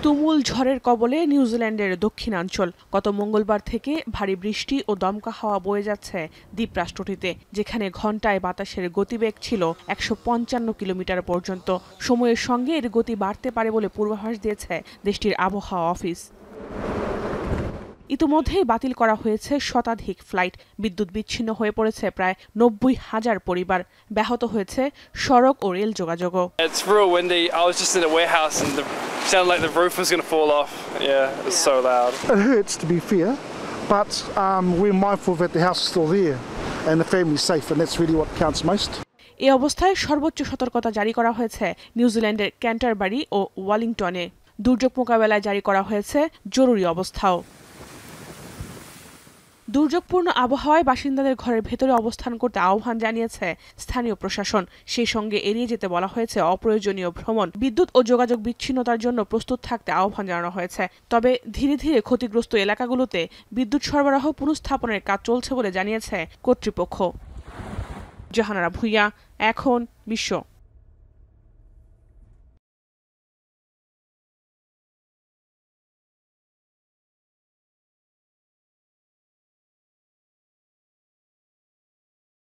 তুমুল ঝড়ের কবলে নিউজিল্যান্ডের দক্ষিণাঞ্চল। গত মঙ্গলবার থেকে ভারী বৃষ্টি ও দমকা হাওয়া বয়ে যাচ্ছে দ্বীপরাষ্ট্রটিতে, যেখানে ঘণ্টায় বাতাসের গতিবেগ ছিল ১৫৫ কিলোমিটার পর্যন্ত। সময়ের সঙ্গে এর গতি বাড়তে পারে বলে পূর্বাভাস দিয়েছে দেশটির আবহাওয়া অফিস। ইতিমধ্যেই বাতিল করা হয়েছে শতাধিক ফ্লাইট। বিদ্যুৎ বিচ্ছিন্ন হয়ে পড়েছে প্রায় ৯০,০০০ পরিবার। ব্যাহত হয়েছে সড়ক ও রেল যোগাযোগও। It's real windy. I was just in a warehouse and it sounded like the roof was going to fall off. Yeah, it was so loud. It hurts, to be fair, but we're mindful that the house is still there and the family's safe, and that's really what counts most. এই অবস্থায় সর্বোচ্চ সতর্কতা জারি করা হয়েছে নিউজিল্যান্ডের Canterbury ও ওয়েলিংটনে। দুর্যোগ মোকাবেলায় জারি করা হয়েছে জরুরি অবস্থাও। দুর্যোগপূর্ণ আবহাওয়ায় বাসিন্দাদের ঘরের ভেতরে অবস্থান করতে আহ্বান জানিয়েছে স্থানীয় প্রশাসন। সেই সঙ্গে এড়িয়ে যেতে বলা হয়েছে অপ্রয়োজনীয় ভ্রমণ। বিদ্যুৎ ও যোগাযোগ বিচ্ছিন্নতার জন্য প্রস্তুত থাকতে আহ্বান জানানো হয়েছে। তবে ধীরে ধীরে ক্ষতিগ্রস্ত এলাকাগুলোতে বিদ্যুৎ সরবরাহ পুনঃস্থাপনের কাজ চলছে বলে জানিয়েছে কর্তৃপক্ষ। জাহানারা ভুঁইয়া, এখন বিশ্ব।